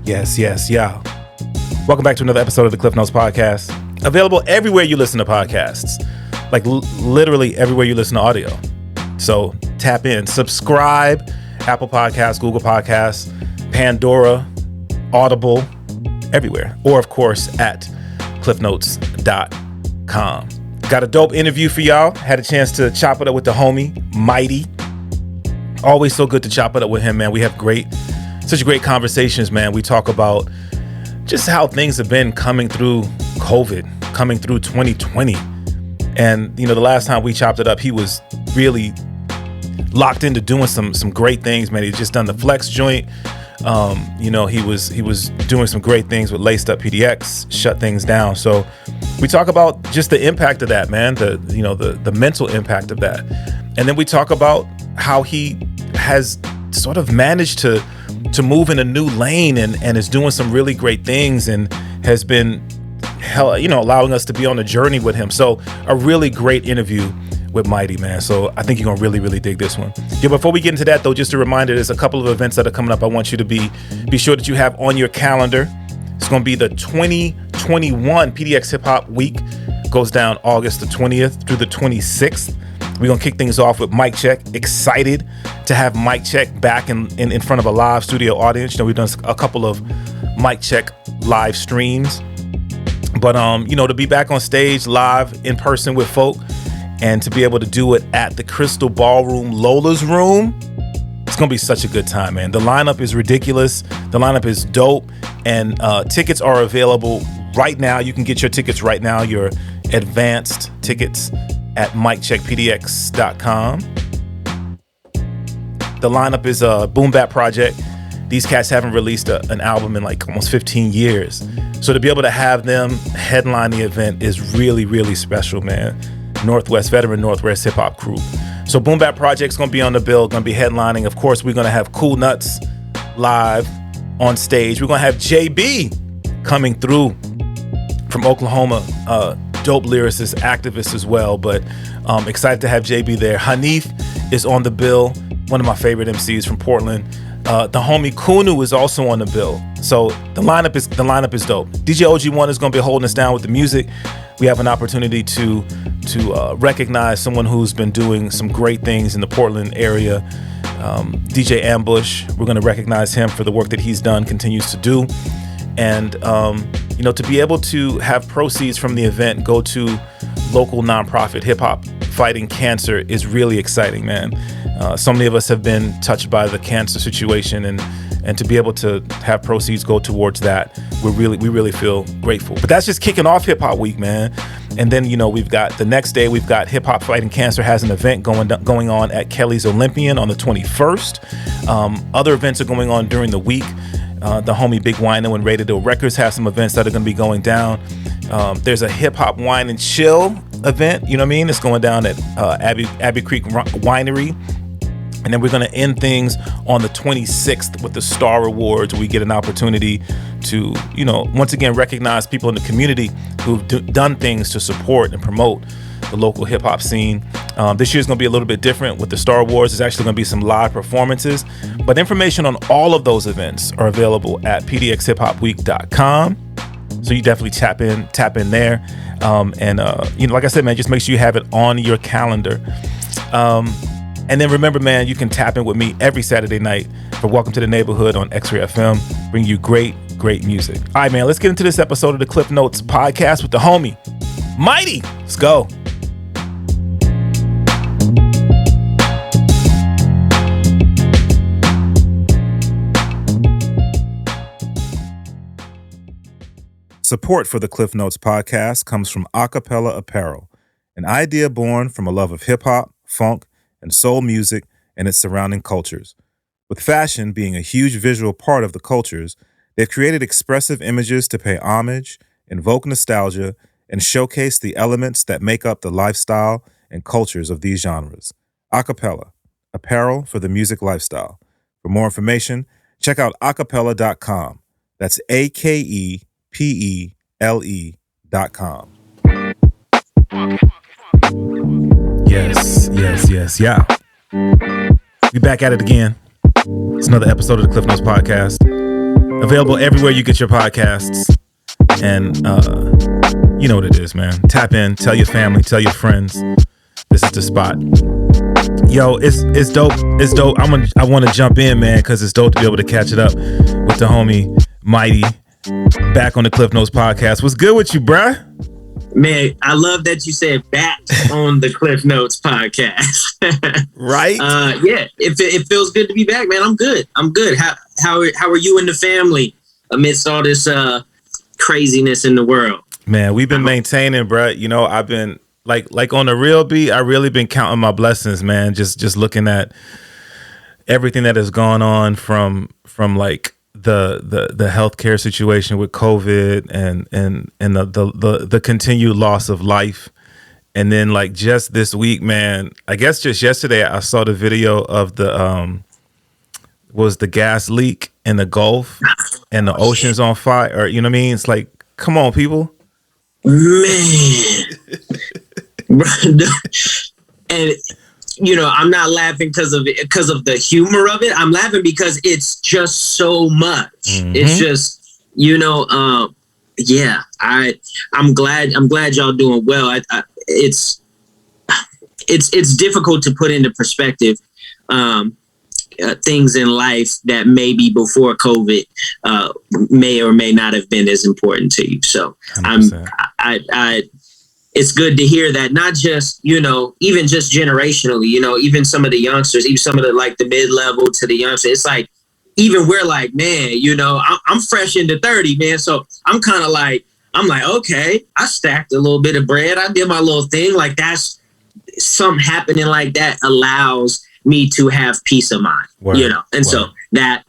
Yes, yeah. Welcome back to another episode of the Klyph Notes podcast. Available everywhere you listen to podcasts. Like literally everywhere you listen to audio. So tap in, subscribe, Apple Podcasts, Google Podcasts, Pandora, Audible, everywhere. Or of course at klyphnotes.com. Got a dope interview for y'all. Had a chance to chop it up with the homie, Mighty. Always so good to chop it up with him, man. We have such great conversations, man. We talk about just how things have been coming through COVID, coming through 2020. And, you know, the last time we chopped it up, he was really locked into doing some great things, man. He's just done the Flex joint. You know, he was doing some great things with Laced Up PDX, shut things down. So we talk about just the impact of that, man, the mental impact of that. And then we talk about how he has sort of managed to move in a new lane and is doing some really great things and has been, allowing us to be on a journey with him. So a really great interview with Mighty, man. So I think you're gonna really, really dig this one. Yeah, before we get into that though, just a reminder, there's a couple of events that are coming up. I want you to be sure that you have on your calendar. It's gonna be the 2021 PDX Hip Hop Week. Goes down August the 20th through the 26th. We're gonna kick things off with Mic Check. Excited to have Mic Check back in front of a live studio audience. You know, we've done a couple of Mic Check live streams, but to be back on stage live in person with folk and to be able to do it at the Crystal Ballroom, Lola's Room, it's gonna be such a good time, man. The lineup is ridiculous. The lineup is dope, and tickets are available right now. You can get your tickets right now, your advanced tickets at miccheckpdx.com. The lineup is a boom bap project. These cats haven't released an album in like almost 15 years. So to be able to have them headline the event is really, really special, man. Veteran Northwest hip hop crew. So boom bap project's gonna be on the bill, gonna be headlining. Of course, we're gonna have Cool Nuts live on stage. We're gonna have JB coming through from Oklahoma. Dope lyricist, activist as well, but excited to have JB there. Hanif is on the bill, one of my favorite MCs from Portland. The homie Kunu is also on the bill. So the lineup is dope. DJ OG1 is going to be holding us down with the music. We have an opportunity to recognize someone who's been doing some great things in the Portland area. DJ Ambush, we're going to recognize him for the work that he's done, continues to do. And, to be able to have proceeds from the event go to local nonprofit hip hop fighting cancer is really exciting, man. So many of us have been touched by the cancer situation, and to be able to have proceeds go towards that, we really feel grateful. But that's just kicking off Hip Hop Week, man. And then, we've got the next day, we've got Hip Hop Fighting Cancer has an event going on at Kelly's Olympian on the 21st. Other events are going on during the week. The homie Big Wino and Rated Records have some events that are going to be going down. There's a hip hop wine and chill event, it's going down at Abbey Creek Winery. And then we're going to end things on the 26th with the Star Awards. We get an opportunity to, once again recognize people in the community who've done things to support and promote the local hip hop scene. This year's going to be a little bit different with the Star Wars. There's actually going to be some live performances, but information on all of those events are available at pdxhiphopweek.com. So you definitely tap in there. Like I said, man, just make sure you have it on your calendar. And then remember, man, you can tap in with me every Saturday night for Welcome to the Neighborhood on X-Ray FM, bring you great music. All right, man, let's get into this episode of the Klyph Notes podcast with the homie, Mighty. Let's go. Support for the Klyph Notes podcast comes from Akepele Apparel, an idea born from a love of hip-hop, funk, and soul music and its surrounding cultures. With fashion being a huge visual part of the cultures, they've created expressive images to pay homage, invoke nostalgia, and showcase the elements that make up the lifestyle and cultures of these genres. Akepele, apparel for the music lifestyle. For more information, check out akepele.com. That's AKEPELE.com. Yes. We back at it again. It's another episode of the Klyph Notes podcast. Available everywhere you get your podcasts. And you know what it is, man. Tap in, tell your family, tell your friends. This is the spot. Yo, it's dope. It's dope. I want to jump in, man, because it's dope to be able to catch it up with the homie Mighty back on the Klyph Notes podcast. What's good with you, bruh? Man, I love that you said back on the Klyph Notes podcast. Right? Yeah, it feels good to be back, man. I'm good. How are you and the family amidst all this craziness in the world? Man, we've been maintaining, bruh. You know, I've been like on the real beat, I really been counting my blessings, man. Just looking at everything that has gone on from like the healthcare situation with COVID and the continued loss of life. And then like just this week, man, I guess just yesterday I saw the video of the was the gas leak in the Gulf and the ocean's on fire. Or, you know what I mean? It's like, come on, people. Man. And you know, I'm not laughing because of the humor of it. I'm laughing because it's just so much. Mm-hmm. It's just, you know, yeah. I'm glad y'all doing well. It's difficult to put into perspective things in life that maybe before COVID may or may not have been as important to you. So 100%. It's good to hear that, not just, you know, even just generationally, you know, even some of the youngsters, even some of the like the mid-level to the youngsters, it's like, even we're like, man, you know, I'm fresh into 30, man. So I'm kind of like, okay, I stacked a little bit of bread. I did my little thing. Like that's something happening like that allows me to have peace of mind, you know? And so that,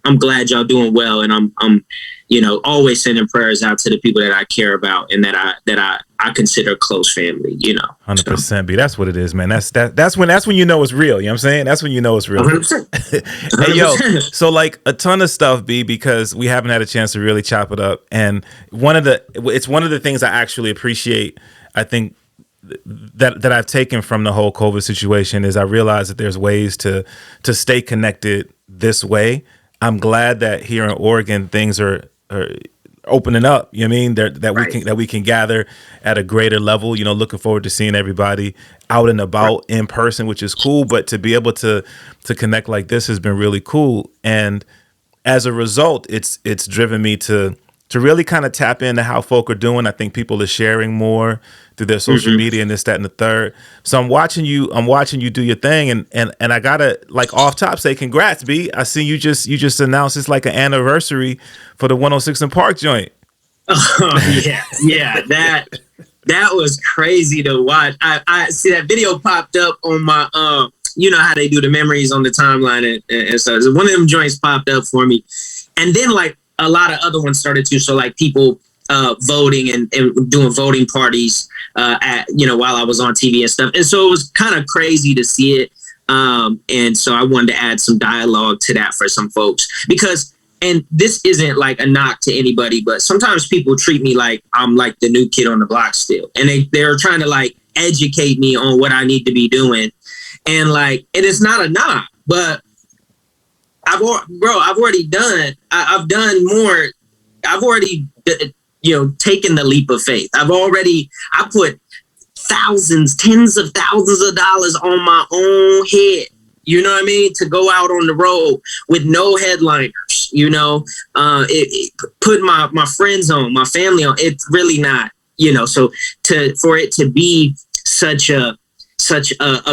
I'm glad y'all doing well. And I'm, you know, always sending prayers out to the people that I care about and that I consider close family, you know. 100%, B. That's what it is, man. That's when you know it's real. You know what I'm saying? That's when you know it's real. 100%. 100%. Hey, yo, so like a ton of stuff, B, because we haven't had a chance to really chop it up. And it's one of the things I actually appreciate, I think, that I've taken from the whole COVID situation is I realize that there's ways to stay connected this way. I'm glad that here in Oregon things are opening up. You know what I mean? That we can gather at a greater level. You know, looking forward to seeing everybody out and about in person, which is cool. But to be able to connect like this has been really cool. And as a result, it's driven me to really kind of tap into how folk are doing. I think people are sharing more through their social media and this, that, and the third. So I'm watching you do your thing, and I gotta like off top say congrats, B. I see you just announced it's like an anniversary for the 106 and Park joint. Oh yeah, that was crazy to watch. I see that video popped up on my you know how they do the memories on the timeline and so one of them joints popped up for me, and then like a lot of other ones started too. So like people voting and doing voting parties at, you know, while I was on TV and stuff. And so it was kind of crazy to see it. And so I wanted to add some dialogue to that for some folks because, and this isn't like a knock to anybody, but sometimes people treat me like I'm like the new kid on the block still. And they're trying to like educate me on what I need to be doing. And like, and it's not a knock, but I've already done more. I've already, you know, taken the leap of faith. I put thousands, tens of thousands of dollars on my own head. You know what I mean? To go out on the road with no headliners, you know, it put my friends on, my family on. It's really not, you know, so for it to be such a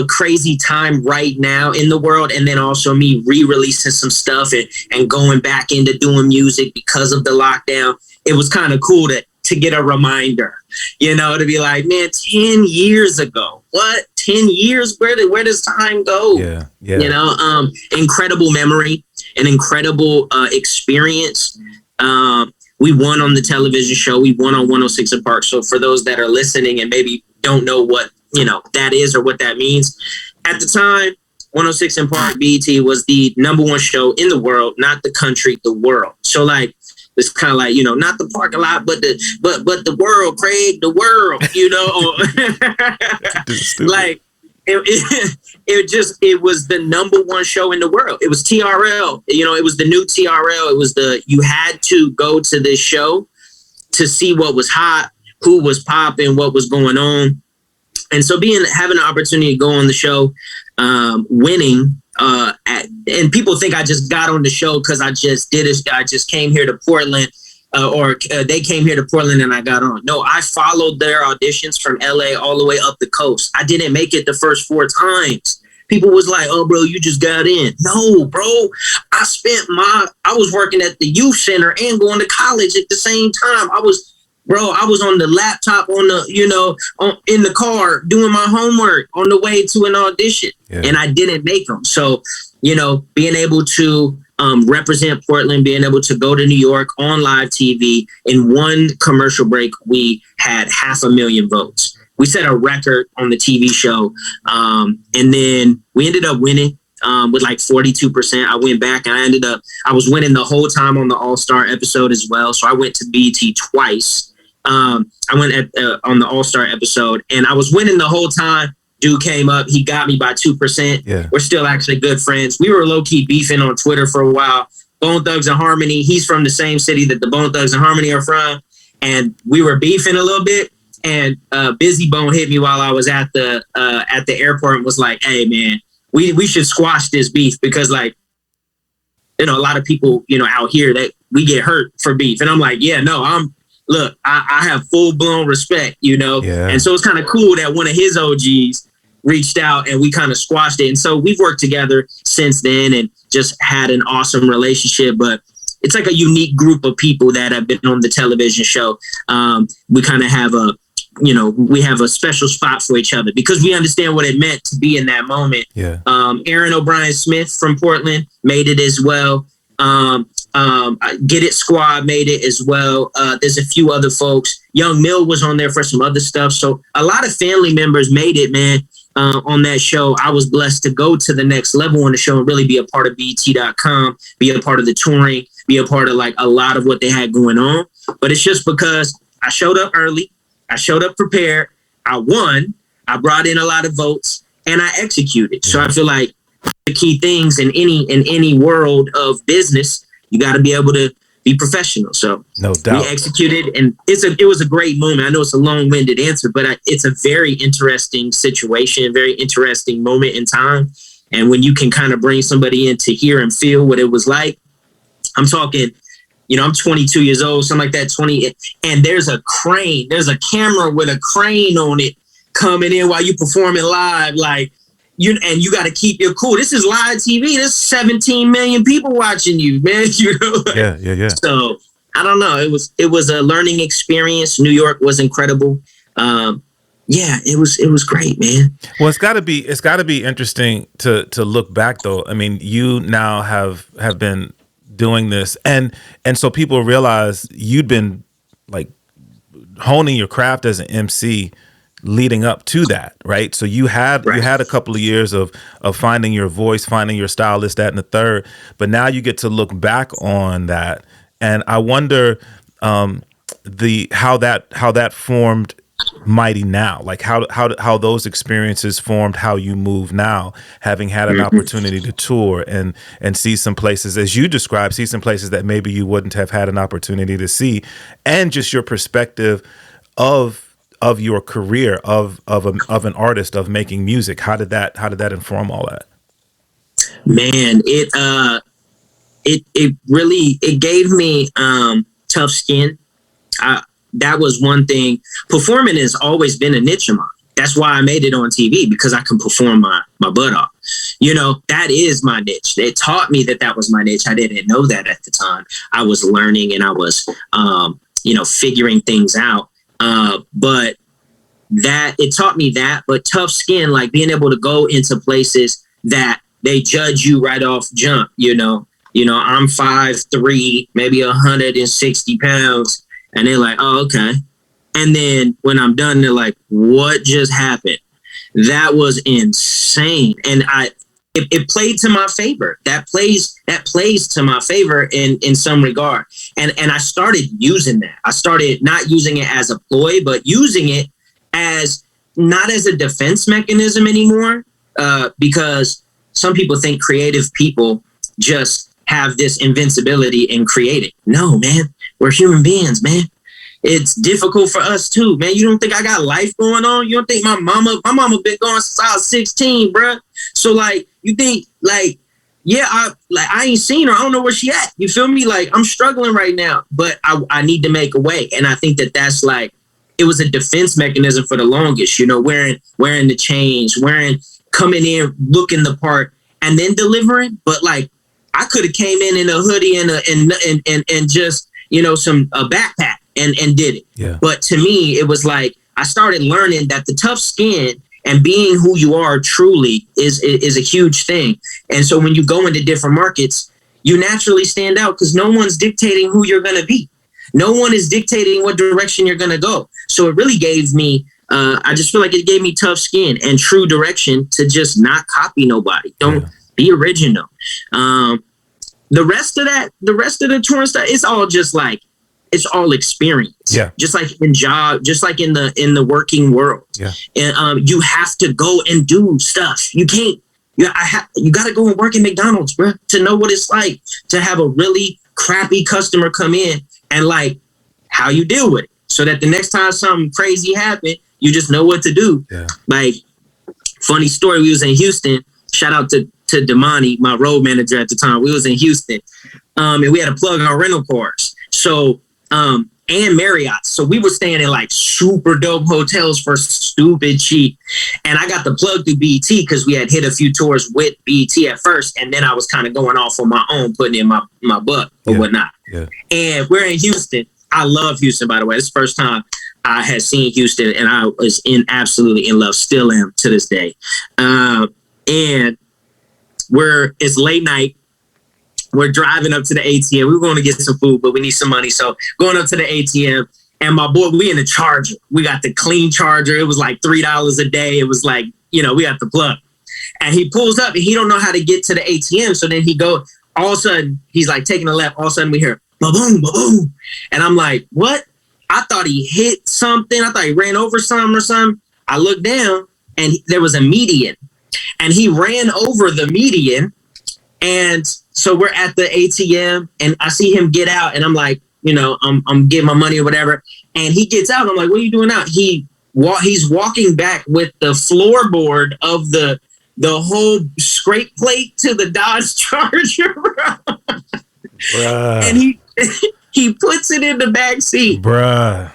crazy time right now in the world. And then also me re-releasing some stuff and going back into doing music because of the lockdown. It was kind of cool to get a reminder, you know, to be like, man, 10 years ago, what? 10 years? Where does time go? Yeah. You know, incredible memory, an incredible experience. We won on the television show. We won on 106 and Park. So for those that are listening and maybe don't know what, you know, that is or what that means. At the time, 106 and Park BET was the #1 show in the world, not the country, the world. So like, it's kind of like, you know, not the parking lot, but the world, Craig, the world, you know, like it was the #1 show in the world. It was TRL. It was the new TRL. It was you had to go to this show to see what was hot, who was popping, what was going on. And so having the opportunity to go on the show, winning, and people think I just got on the show because I just did it. I just came here to Portland, or they came here to Portland and I got on. No, I followed their auditions from LA all the way up the coast. I didn't make it the first 4 times. People was like, "Oh, bro, you just got in." No, bro. I was working at the youth center and going to college at the same time. I was on the laptop in the car doing my homework on the way to an audition, and I didn't make them. So, being able to represent Portland, being able to go to New York on live TV, in one commercial break, we had 500,000 votes. We set a record on the TV show, and then we ended up winning with like 42%. I went back and I was winning the whole time on the All-Star episode as well. So I went to BET twice. I went on the All-Star episode and I was winning the whole time. Dude came up, he got me by 2%. Yeah. We're still actually good friends. We were low-key beefing on Twitter for a while. Bone Thugs and Harmony, he's from the same city that the Bone Thugs and Harmony are from. And we were beefing a little bit. And Busy Bone hit me while I was at the airport and was like, "Hey man, we should squash this beef because like, a lot of people, out here that we get hurt for beef." And I'm like, "Yeah, no, I have full blown respect, Yeah. And so it's kind of cool that one of his OGs reached out and we kind of squashed it. And so we've worked together since then and just had an awesome relationship. But it's like a unique group of people that have been on the television show. We kind of have we have a special spot for each other because we understand what it meant to be in that moment. Yeah. Aaron O'Brien Smith from Portland made it as well. Get It Squad made it as well. There's a few other folks. Young Mill was on there for some other stuff. So a lot of family members made it, man, on that show. I was blessed to go to the next level on the show and really be a part of BET.com, be a part of the touring, be a part of like a lot of what they had going on. But it's just because I showed up early. I showed up prepared. I won. I brought in a lot of votes and I executed. So I feel like the key things in any world of business, you got to be able to be professional. So no doubt we executed, and it was a great moment. I know it's a long-winded answer, but it's a very interesting situation, very interesting moment in time. And when you can kind of bring somebody in to hear and feel what it was like, I'm talking, I'm 22 years old, something like that, 20, and there's a camera with a crane on it coming in while you performing live, like, and you got to keep your cool. This is live TV. There's 17 million people watching you, man. Yeah. So I don't know. It was a learning experience. New York was incredible. It was great, man. Well, it's got to be interesting to look back though. I mean, you now have been doing this, and so people realize you'd been like honing your craft as an MC leading up to that, right? So you had a couple of years of finding your voice, finding your style, this, that, and the third. But now you get to look back on that, and I wonder how that formed Mighty Now, like how those experiences formed how you move now, having had an opportunity to tour and see some places, as you described, see some places that maybe you wouldn't have had an opportunity to see, and just your perspective of your career of an artist, of making music. How did that inform all that? Man, it really gave me tough skin. That was one thing. Performing has always been a niche of mine. That's why I made it on TV, because I can perform my butt off. That is my niche. It taught me that was my niche. I didn't know that at the time. I was learning and I was figuring things out. But that it taught me that, but tough skin, like being able to go into places that they judge you right off jump, I'm 5'3", maybe 160 pounds. And they're like, "Oh, okay." And then when I'm done, they're like, "What just happened?" That was insane. And it played to my favor. That plays to my favor in some regard. And I started using that. I started not using it as a ploy, but using it as not as a defense mechanism anymore, because some people think creative people just have this invincibility in creating. No, man, we're human beings, man. It's difficult for us too, man. You don't think I got life going on? You don't think my mama been going since I was 16, bruh? So like, you think like, yeah, I ain't seen her. I don't know where she at. You feel me? Like, I'm struggling right now, but I need to make a way. And I think that's like, it was a defense mechanism for the longest, you know, wearing the chains, coming in, looking the part, and then delivering. But like, I could have came in a hoodie and just, you know, a backpack and did it. Yeah. But to me, it was like, I started learning that the tough skin and being who you are truly is a huge thing. And so when you go into different markets, you naturally stand out because no one's dictating who you're going to be. No one is dictating what direction you're going to go. So it really gave me, I just feel like it gave me tough skin and true direction to just not copy nobody. Don't be original. The rest of the touring stuff, it's all just like, it's all experience. Yeah. Just like in job, just like in the working world. Yeah. And you have to go and do stuff. You can't. You got to go and work at McDonald's, bro, to know what it's like to have a really crappy customer come in and like how you deal with it, so that the next time something crazy happened, you just know what to do. Yeah. Like, funny story. We was in Houston. Shout out to Damani, my road manager at the time. We was in Houston, and we had to plug our rental cars. So. And Marriott. So we were staying in like super dope hotels for stupid cheap. And I got the plug through BET because we had hit a few tours with BET at first. And then I was kind of going off on my own, putting in my buck or whatnot. Yeah. And we're in Houston. I love Houston, by the way. This is the first time I had seen Houston and I was absolutely in love, still am to this day. And it's late night. We're driving up to the ATM. We were going to get some food, but we need some money. So going up to the ATM, and my boy, we in the charger. We got the clean charger. It was like $3 a day. It was like, you know, we got the plug. And he pulls up and he don't know how to get to the ATM. So then all of a sudden, he's like taking a left. All of a sudden we hear, ba-boom, ba-boom. And I'm like, what? I thought he hit something. I thought he ran over something or something. I looked down and there was a median. And he ran over the median. And so we're at the ATM and I see him get out and I'm like, you know, I'm getting my money or whatever. And he gets out. And I'm like, what are you doing out? He's walking back with the floorboard of the whole scrape plate to the Dodge Charger. Bruh. And he puts it in the back seat. Bruh.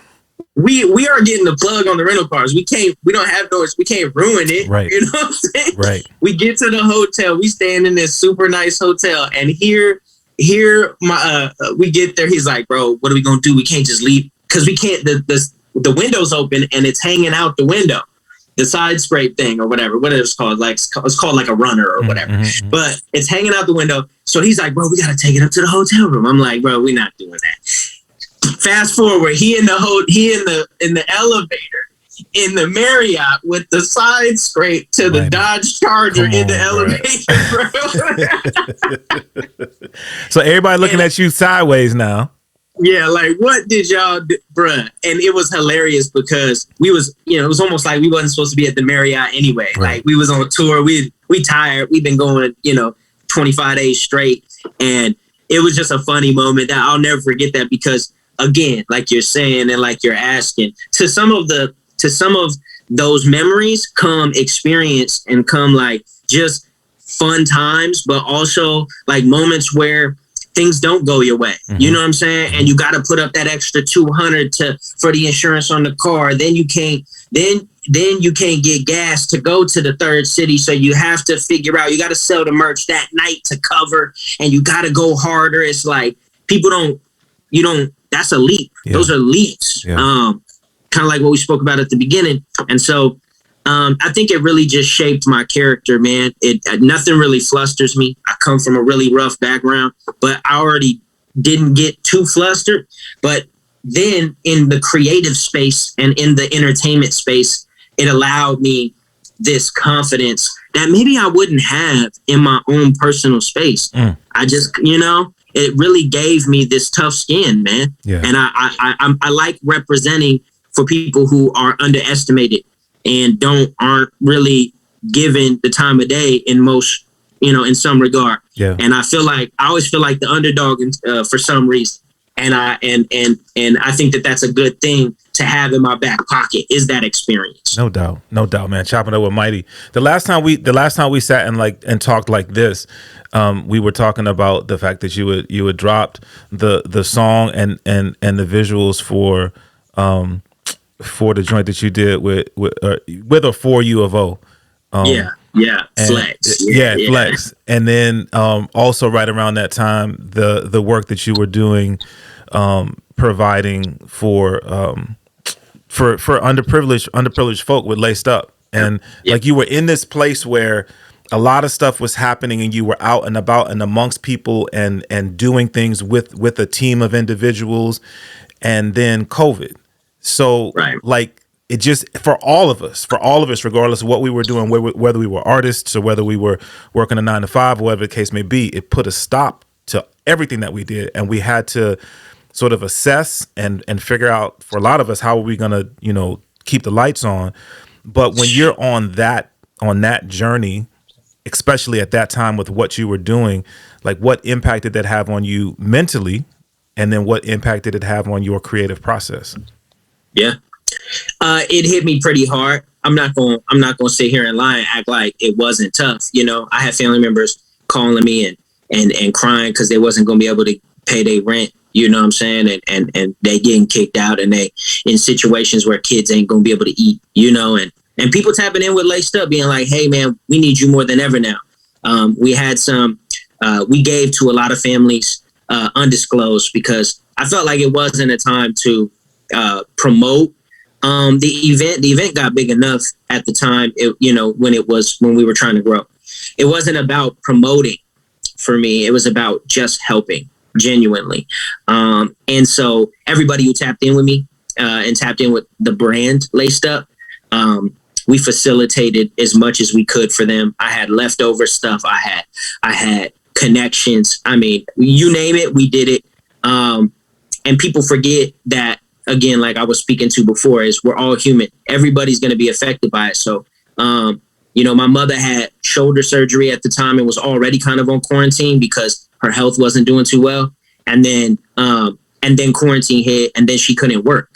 We are getting the plug on the rental cars. We don't have noise. We can't ruin it. Right. You know what I'm saying? Right. We get to the hotel. We stand in this super nice hotel. And here we get there. He's like, bro, what are we going to do? We can't just leave. Because we can't, the window's open and it's hanging out the window. The side scrape thing or whatever it's called. Like it's called like a runner or whatever. Mm-hmm. But it's hanging out the window. So he's like, bro, we got to take it up to the hotel room. I'm like, bro, we're not doing that. Fast forward, he in the elevator in the Marriott with the side scrape to the Dodge Charger in the elevator, bro. So everybody looking at you sideways now. Yeah, like what did y'all do, bruh? And it was hilarious because it was almost like we wasn't supposed to be at the Marriott anyway. Right. Like we was on tour, we tired, we've been going, 25 days straight, and it was just a funny moment that I'll never forget that because. Again, like you're saying and like you're asking, to some of those memories come experience and come like just fun times, but also like moments where things don't go your way. Mm-hmm. You know what I'm saying? And you got to put up that extra $200 for the insurance on the car. Then you can't get gas to go to the third city. So you have to figure out, you got to sell the merch that night to cover, and you got to go harder. It's like that's a leap. Yeah. Those are leaps. Yeah. Kind of like what we spoke about at the beginning. And so I think it really just shaped my character, man. Nothing really flusters me. I come from a really rough background, but I already didn't get too flustered. But then in the creative space and in the entertainment space, it allowed me this confidence that maybe I wouldn't have in my own personal space. I just, it really gave me this tough skin, man. Yeah. And I like representing for people who are underestimated and aren't really given the time of day in most, in some regard. Yeah. And I always feel like the underdog for some reason. And I think that that's a good thing to have in my back pocket, is that experience. No doubt, man. Chopping up with Mighty. The last time we sat and talked like this, we were talking about the fact that you had dropped the song and the visuals for the joint that you did with or for U of O. Flex. Flex. And then also right around that time, the work that you were doing, providing for underprivileged folk with Laced Up. And like, you were in this place where a lot of stuff was happening, and you were out and about and amongst people and doing things with a team of individuals, and then COVID. So like, it just, for all of us, regardless of what we were doing, whether we were artists or whether we were working a 9-to-5, or whatever the case may be, it put a stop to everything that we did. And we had to sort of assess and figure out, for a lot of us, how are we going to, keep the lights on. But when you're on that journey, especially at that time with what you were doing, like, what impact did that have on you mentally? And then what impact did it have on your creative process? Yeah. It hit me pretty hard. I'm not going to sit here and lie and act like it wasn't tough. I had family members calling me and crying because they wasn't going to be able to pay their rent. You know what I'm saying? And they getting kicked out, and they in situations where kids ain't going to be able to eat, and people tapping in with Laced Up being like, hey man, we need you more than ever now. We had we gave to a lot of families, undisclosed, because I felt like it wasn't a time to promote the event. The event got big enough at the time, when we were trying to grow. It wasn't about promoting for me. It was about just helping genuinely. And so everybody who tapped in with me and tapped in with the brand Laced Up, we facilitated as much as we could for them. I had leftover stuff. I had connections. I mean, you name it, we did it. And people forget that, again, like I was speaking to before, is we're all human. Everybody's going to be affected by it. So, my mother had shoulder surgery at the time and was already kind of on quarantine because her health wasn't doing too well. And then quarantine hit, and then she couldn't work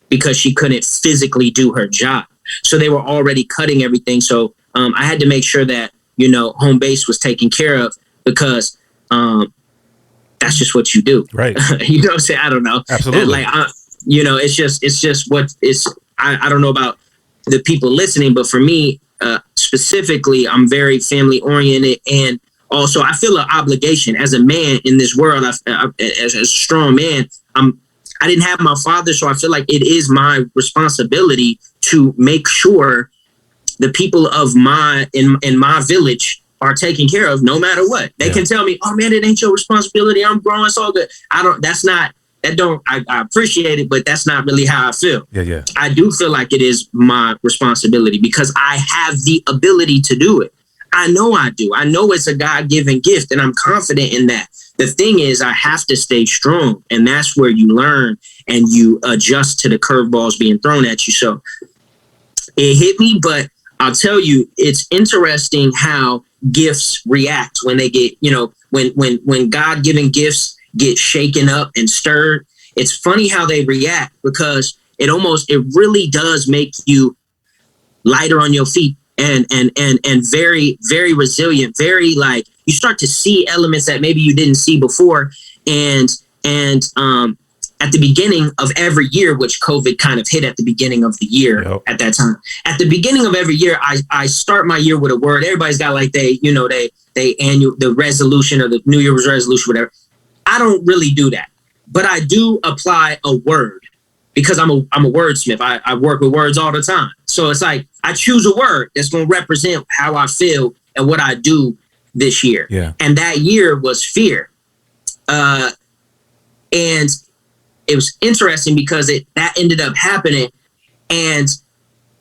because she couldn't physically do her job. So they were already cutting everything. So I had to make sure that, home base was taken care of, because that's just what you do. Right. You know what I'm saying? I don't know. Absolutely. It's just what it's, I don't know about the people listening, but for me, specifically, I'm very family oriented. And also I feel an obligation as a man in this world. As a strong man, I didn't have my father. So I feel like it is my responsibility to make sure the people of in my village are taken care of no matter what. They can tell me, oh man, it ain't your responsibility. I'm grown. It's all good. I appreciate it, but that's not really how I feel. Yeah. I do feel like it is my responsibility because I have the ability to do it. I know I do. I know it's a God-given gift, and I'm confident in that. The thing is, I have to stay strong, and that's where you learn and you adjust to the curveballs being thrown at you. So it hit me, but I'll tell you, it's interesting how gifts react when they get, when God-given gifts get shaken up and stirred. It's funny how they react, because it really does make you lighter on your feet and very, very resilient, very, like, you start to see elements that maybe you didn't see before. And at the beginning of every year, which COVID kind of hit at the beginning of the year. Yep. At that time, at the beginning of every year, I start my year with a word. Everybody's got like the resolution or the New Year's resolution, whatever. I don't really do that, but I do apply a word because I'm a wordsmith. I work with words all the time. So it's like, I choose a word that's going to represent how I feel and what I do this year. Yeah. And that year was fear. And it was interesting because that ended up happening. And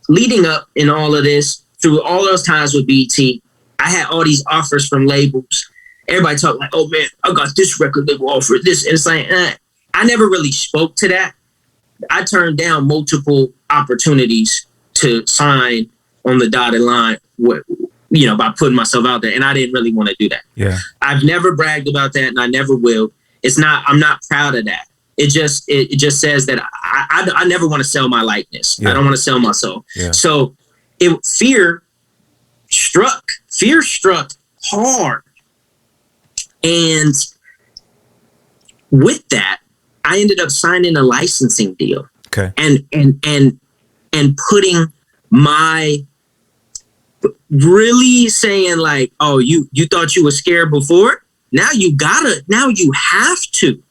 leading up in all of this, through all those times with BT, I had all these offers from labels. Everybody talked like, oh man, I got this record label offer, this. And it's like, I never really spoke to that. I turned down multiple opportunities to sign on the dotted line, by putting myself out there. And I didn't really want to do that. Yeah. I've never bragged about that, and I never will. I'm not proud of that. It just says that I never want to sell my likeness. Yeah. I don't want to sell my soul. Yeah. So fear struck hard. And with that, I ended up signing a licensing deal. Okay. And putting my really saying like, oh, you thought you were scared before? Now you have to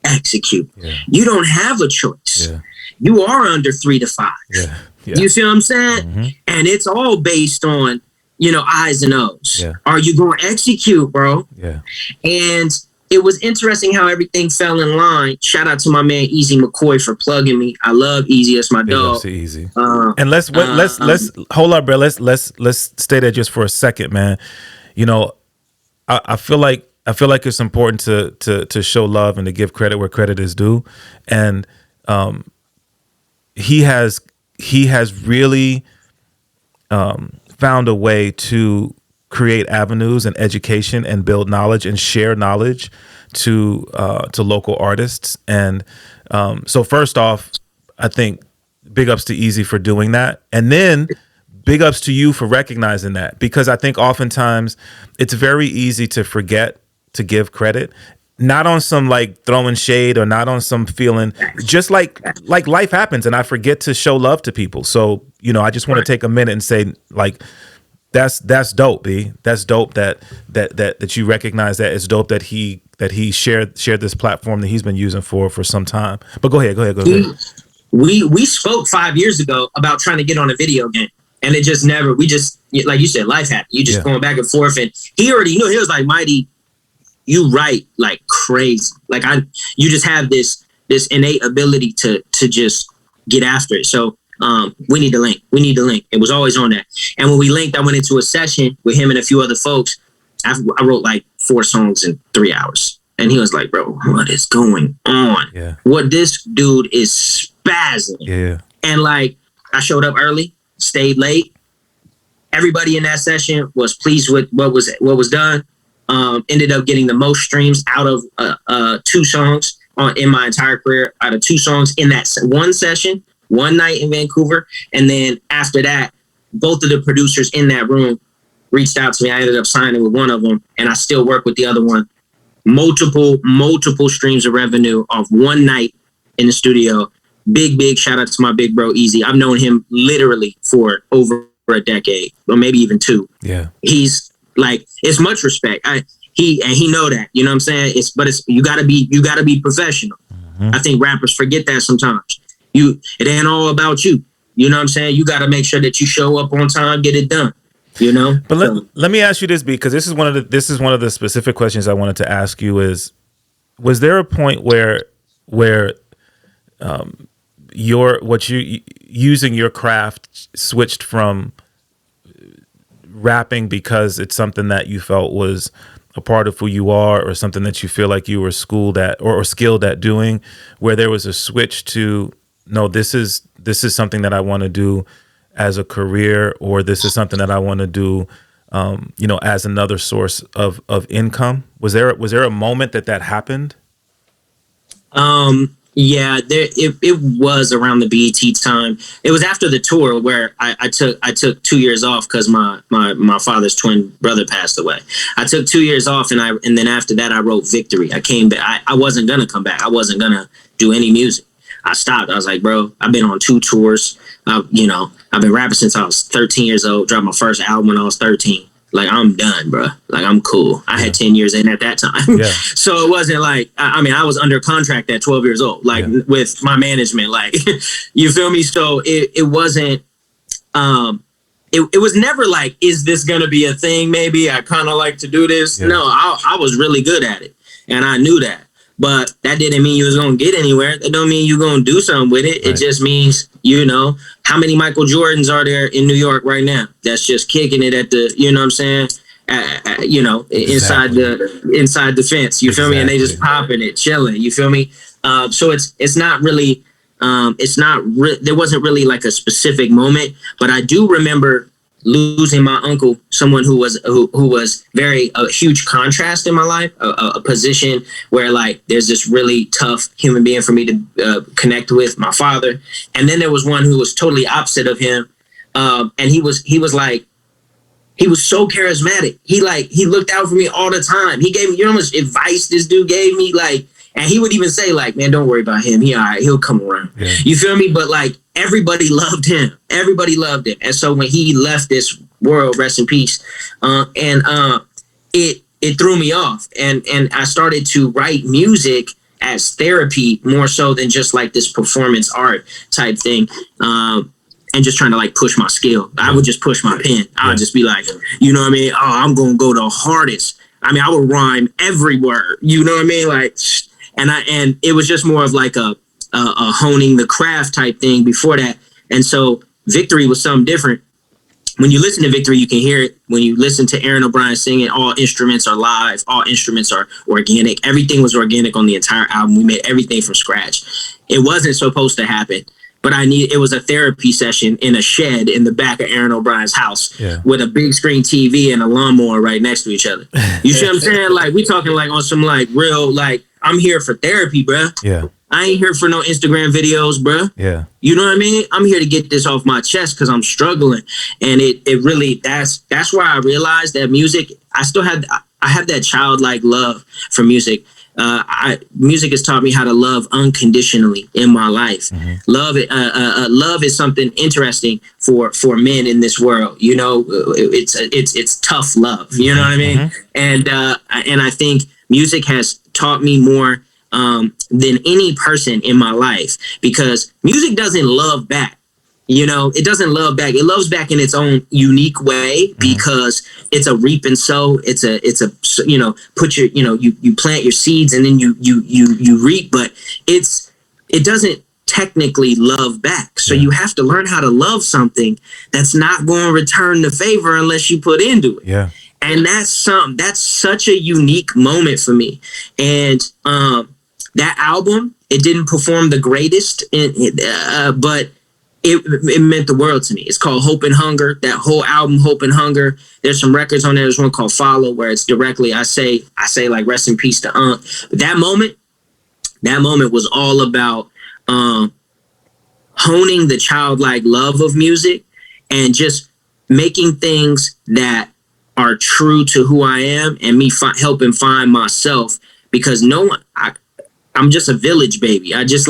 execute. Yeah. You don't have a choice. Yeah. You are under 3 to 5. Yeah. Yeah. You see what I'm saying? Mm-hmm. And it's all based on, I's and O's. Yeah. Are you going to execute, bro? Yeah. And it was interesting how everything fell in line. Shout out to my man Easy McCoy for plugging me. I love Easy. That's my dog. Easy. And let's hold up, bro. Let's stay there just for a second, man. I feel like it's important to show love and to give credit where credit is due. And he has really found a way to create avenues and education and build knowledge and share knowledge to local artists. And so first off, I think big ups to Easy for doing that. And then big ups to you for recognizing that, because I think oftentimes it's very easy to forget to give credit, not on some like throwing shade or not on some feeling, just like life happens and I forget to show love to people. So, I just want to take a minute and say like, that's dope, B. That's dope that you recognize that. It's dope that he shared this platform that he's been using for some time. But go ahead. We spoke 5 years ago about trying to get on a video game, and it just never. We just, like you said, life happened. You just going back and forth, and he already knew. He was like, Mighty, you write like crazy. Like you just have this innate ability to just get after it. So. We need to link. It was always on that. And when we linked, I went into a session with him and a few other folks. I wrote like 4 songs in 3 hours. And he was like, bro, what is going on? Yeah. What this dude is spazzing. Yeah. And like, I showed up early, stayed late. Everybody in that session was pleased with what was done. Ended up getting the most streams out of 2 songs in my entire career, out of 2 songs in that one session. One night in Vancouver. And then after that, both of the producers in that room reached out to me. I ended up signing with one of them, and I still work with the other one. Multiple streams of revenue off one night in the studio. Big shout out to my big bro, Easy. I've known him literally for over a decade, or maybe even 2. Yeah. He's like, it's much respect. He know that, you know what I'm saying? You gotta be professional. Mm-hmm. I think rappers forget that sometimes. It ain't all about you. You know what I'm saying? You got to make sure that you show up on time, get it done. But let me ask you this, because this is one of the specific questions I wanted to ask you is, was there a point where using your craft switched from rapping because it's something that you felt was a part of who you are, or something that you feel like you were schooled at or skilled at doing, where there was a switch to, no, this is something that I want to do as a career, or this is something that I want to do, as another source of income? Was there a moment that happened? Yeah, it was around the BET time. It was after the tour where I took 2 years off because my father's twin brother passed away. I took 2 years off, and then after that I wrote Victory. I came back. I wasn't gonna come back. I wasn't gonna do any music. I stopped. I was like, bro, I've been on 2 tours. I've been rapping since I was 13 years old. Dropped my first album when I was 13. Like, I'm done, bro. Like, I'm cool. I had 10 years in at that time. Yeah. So it wasn't like, I was under contract at 12 years old, like with my management, like, you feel me? So it wasn't, it was never like, is this going to be a thing? Maybe I kind of like to do this. Yeah. No, I was really good at it. And I knew that. But that didn't mean you was going to get anywhere. That don't mean you're going to do something with it. Right. It just means, how many Michael Jordans are there in New York right now? That's just kicking it at the, you know what I'm saying? Inside the fence, you feel me? And they just popping it, chilling, you feel me? So it's not really it's not there wasn't really like a specific moment, but I do remember losing my uncle, someone who was very a huge contrast in my life, a position where like there's this really tough human being for me to connect with, my father, and then there was one who was totally opposite of him, and he was like, he was so charismatic. He looked out for me all the time. He gave me, you know how much advice this dude gave me, like. And he would even say, like, man, don't worry about him. He all right. He'll come around. Yeah. You feel me? But, like, everybody loved him. Everybody loved him. And so when he left this world, rest in peace, it threw me off. And I started to write music as therapy more so than just, like, this performance art type thing. And just trying to, like, push my skill. I would just push my pen. I would just be like, you know what I mean? Oh, I'm going to go the hardest. I mean, I would rhyme every word. You know what I mean? Like... And it was just more of like a honing the craft type thing before that. And so Victory was something different. When you listen to Victory, you can hear it. When you listen to Aaron O'Brien singing, all instruments are live. All instruments are organic. Everything was organic on the entire album. We made everything from scratch. It wasn't supposed to happen. But it was a therapy session in a shed in the back of Aaron O'Brien's house with a big screen TV and a lawnmower right next to each other. You see what I'm saying? Like, we talking like on some like real, like, I'm here for therapy, bruh. Yeah. I ain't here for no Instagram videos, bruh. Yeah. You know what I mean? I'm here to get this off my chest because I'm struggling. And it really, that's why I realized that music, I have that childlike love for music. Music has taught me how to love unconditionally in my life. Mm-hmm. Love is something interesting for men in this world. You know, it's tough love. You know what I mean? Mm-hmm. And I think music has taught me more than any person in my life, because music doesn't love back. You know, it doesn't love back. It loves back in its own unique way, because it's a reap and sow. It's a, you know, you plant your seeds and then you reap, but it doesn't technically love back. So you have to learn how to love something that's not going to return the favor unless you put into it. Yeah. And that's such a unique moment for me. And that album, it didn't perform the greatest, but it meant the world to me. It's called Hope and Hunger. That whole album, Hope and Hunger. There's some records on there. There's one called Follow, where it's directly, I say like, rest in peace to But that moment was all about honing the childlike love of music and just making things that are true to who I am, and me helping find myself, because I'm just a village baby. I was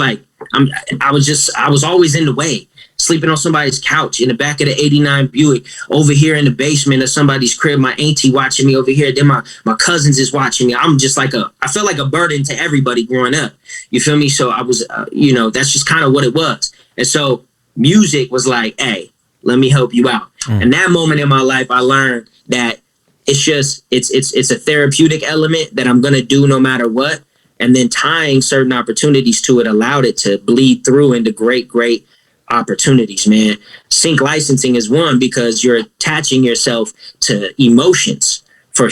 always in the way, sleeping on somebody's couch in the back of the 89 Buick, over here in the basement of somebody's crib, my auntie watching me over here, then my cousins is watching me. I'm just like I felt like a burden to everybody growing up. You feel me? So I was, that's just kind of what it was. And so music was like, hey, let me help you out. And that moment in my life, I learned that it's a therapeutic element that I'm going to do no matter what. And then tying certain opportunities to it allowed it to bleed through into great, great opportunities, man. Sync licensing is one, because you're attaching yourself to emotions for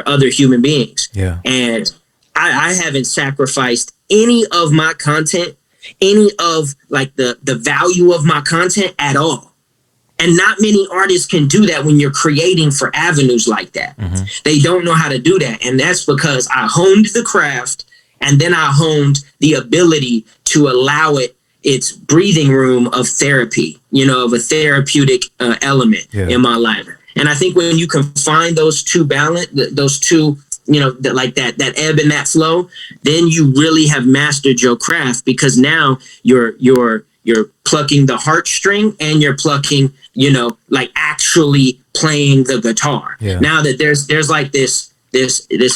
other human beings. Yeah. And I haven't sacrificed any of my content, any of like the value of my content at all. And not many artists can do that when you're creating for avenues like that. Mm-hmm. They don't know how to do that. And that's because I honed the craft, and then I honed the ability to allow it its breathing room of therapy, of a therapeutic element in my life. And I think when you can find those two that ebb and that flow, then you really have mastered your craft, because now you're plucking the heartstring and you're plucking, actually playing the guitar. Yeah. Now that there's like this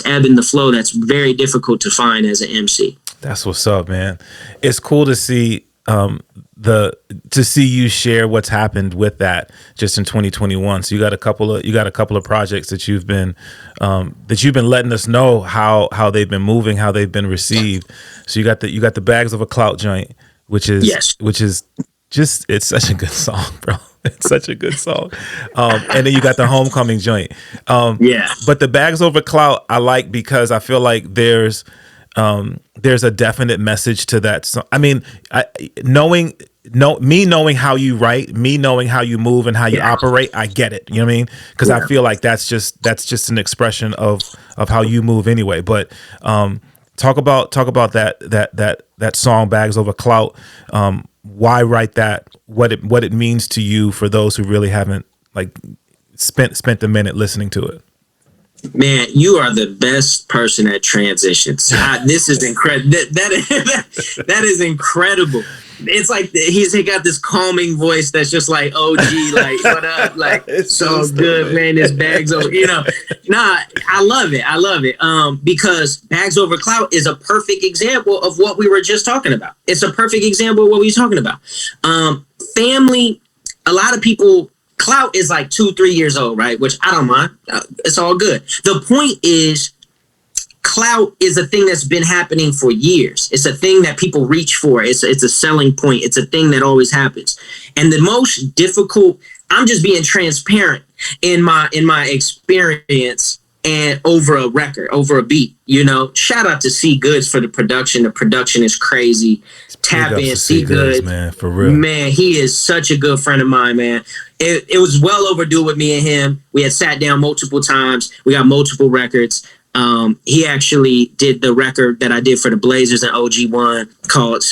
ebb and the flow that's very difficult to find as an MC. That's what's up, man. It's cool to see you share what's happened with that just in 2021. So you got a couple of projects that you've been letting us know how they've been moving, how they've been received. So you got the Bags of a Clout joint, which is just, it's such a good song, bro. It's such a good song. And then you got the Homecoming joint. But the Bags Over Clout I like, because I feel like there's there's a definite message to that song. I mean, knowing how you write, me knowing how you move and how you operate, I get it. You know what I mean? Because I feel like that's just an expression of how you move anyway. But talk about that song, Bags Over Clout. Why write that? What it means to you for those who really haven't like spent a minute listening to it. Man, you are the best person at transitions. This is incredible. That is incredible. It's like he got this calming voice that's just like OG, like what up, like it's so good, man. This Bags Over, Nah, I love it. Because Bags Over Clout is a perfect example of what we were just talking about. It's a perfect example of what we were talking about. Family. A lot of people. Clout is like 2-3 years old, right? Which I don't mind. It's all good. The point is, clout is a thing that's been happening for years. It's a thing that people reach for. It's a selling point. It's a thing that always happens. And the most difficult, I'm just being transparent in my experience and over a record, over a beat, shout out to C Goods for the production. The production is crazy. Tap in C Goods, man, for real. Man, he is such a good friend of mine, man. It was well overdue with me and him. We had sat down multiple times. We got multiple records. He actually did the record that I did for the Blazers and OG1 called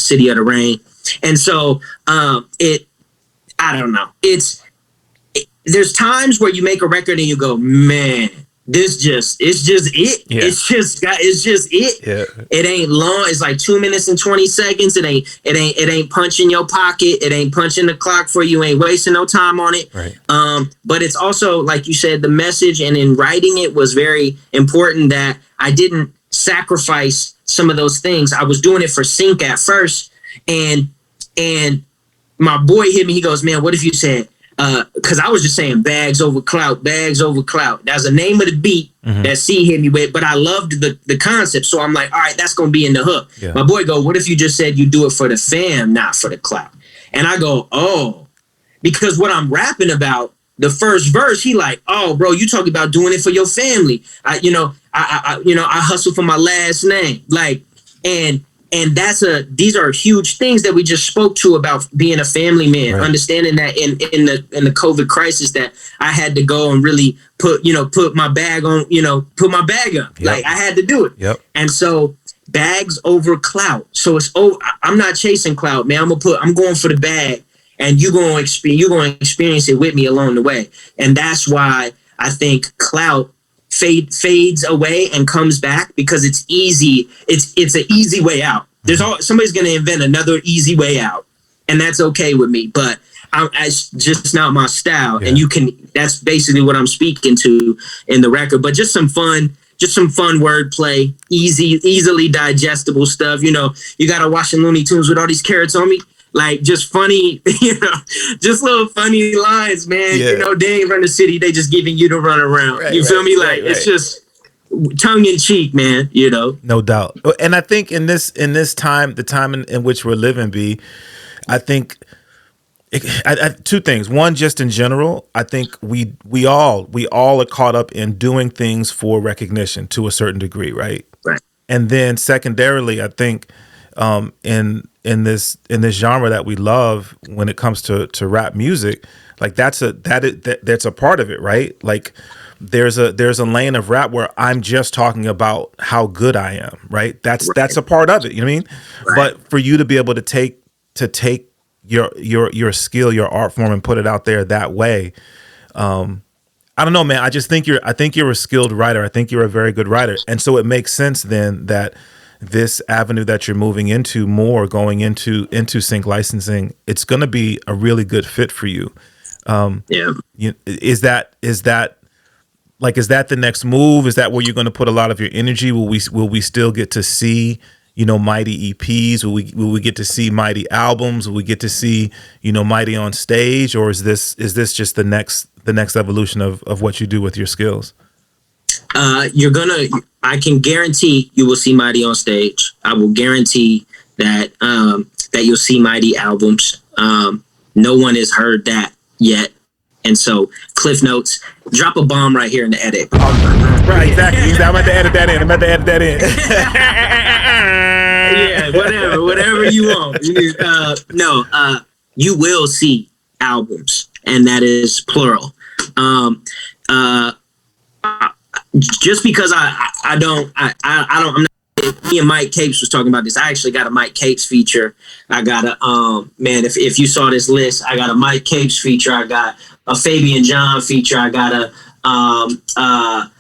City of the Rain. And so I don't know. There's times where you make a record and you go, man, it's just it. Yeah. It's just it. Yeah. It ain't long. It's like 2 minutes and 20 seconds. It ain't punching your pocket. It ain't punching the clock for you. Ain't wasting no time on it. Right. But it's also, like you said, the message, and in writing it was very important that I didn't sacrifice some of those things. I was doing it for sync at first, and my boy hit me. He goes, man, what if you said, because I was just saying bags over clout. That's the name of the beat that C hit me with, but I loved the concept. So I'm like, all right, that's going to be in the hook. Yeah. My boy go, what if you just said you do it for the fam, not for the clout? And I go, oh, because what I'm rapping about, the first verse, he like, oh, bro, you talking about doing it for your family. I hustle for my last name. Like, and these are huge things that we just spoke to about being a family man, right. Understanding that in the COVID crisis that I had to go and really put my bag on. Yep. Like I had to do it. Yep. And so bags over clout. So I'm not chasing clout, man. I'm going for the bag, and you're going to experience it with me along the way. And that's why I think clout fades away and comes back, because it's easy. It's an easy way out. Somebody's going to invent another easy way out, and that's okay with me. But it's just not my style. Yeah. And that's basically what I'm speaking to in the record. But just some fun wordplay, easily digestible stuff. You got to watch the Looney Tunes with all these carrots on me. Like, just funny, just little funny lines, man. Yeah. They ain't run the city. They just giving you the run around. Right, you feel me? Like, right. It's just tongue in cheek, man, No doubt. And I think in this time, the time in which we're living, B, I think two things. One, just in general, I think we all are caught up in doing things for recognition to a certain degree, right? Right. And then secondarily, I think in this genre that we love, when it comes to rap music, like that's a part of it, right? Like there's a lane of rap where I'm just talking about how good I am, right? That's a part of it, you know what I mean? Right. But for you to be able to take your skill, your art form, and put it out there that way, I don't know, man. I think you're a skilled writer. I think you're a very good writer, and so it makes sense then that this avenue that you're moving into, more going into sync licensing, it's going to be a really good fit for you. Yeah. Is that the next move? Is that where you're going to put a lot of your energy? Will we still get to see, Mighty EPs? Will we get to see Mighty albums? Will we get to see, Mighty on stage? Or is this just the next evolution of what you do with your skills? I can guarantee you will see Mighty on stage. I will guarantee that you'll see Mighty albums. No one has heard that yet. And so Klyph Notes, drop a bomb right here in the edit. Right, exactly. I'm about to edit that in. Yeah, whatever you want. You will see albums, and that is plural. Just because I'm not. Me and Mike Capes was talking about this. I actually got a Mike Capes feature. I got a if you saw this list, I got a Mike Capes feature. I got a Fabian John feature. I got a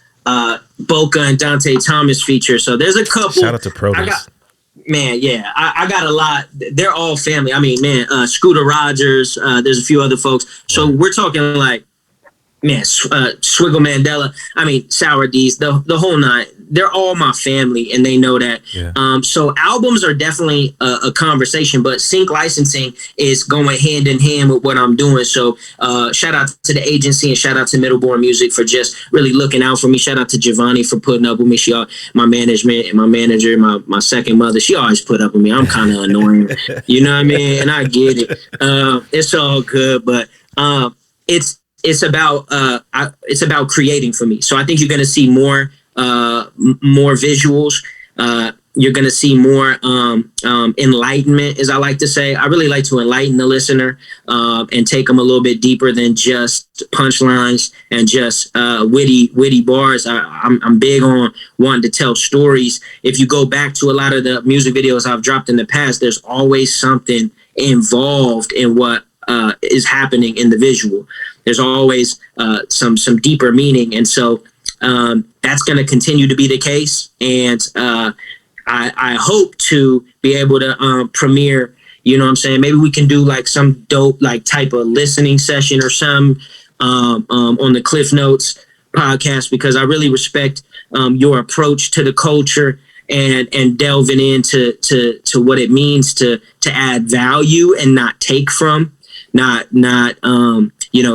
Boca and Dante Thomas feature. So there's a couple. Shout out to Protus. I got a lot. They're all family. I mean, Scooter Rogers. There's a few other folks. So we're talking like, Swiggle Mandela. I mean, Sour D's, the whole nine. They're all my family, and they know that. Yeah. So albums are definitely a conversation, but sync licensing is going hand in hand with what I'm doing. So shout out to the agency and shout out to Middleborn Music for just really looking out for me. Shout out to Giovanni for putting up with me. She, my management and my manager, my second mother, she always put up with me. I'm kind of annoying, you know what I mean? And I get it. It's all good, but it's about creating for me. So I think you're going to see more visuals. You're going to see more enlightenment, as I like to say. I really like to enlighten the listener and take them a little bit deeper than just punchlines and just witty bars. I'm big on wanting to tell stories. If you go back to a lot of the music videos I've dropped in the past, there's always something involved in what is happening in the visual. There's always some deeper meaning. And so that's going to continue to be the case. And I hope to be able to premiere, you know what I'm saying? Maybe we can do like some dope like type of listening session or some on the Klyph Notes podcast, because I really respect your approach to the culture and delving into to what it means to add value and not take from, not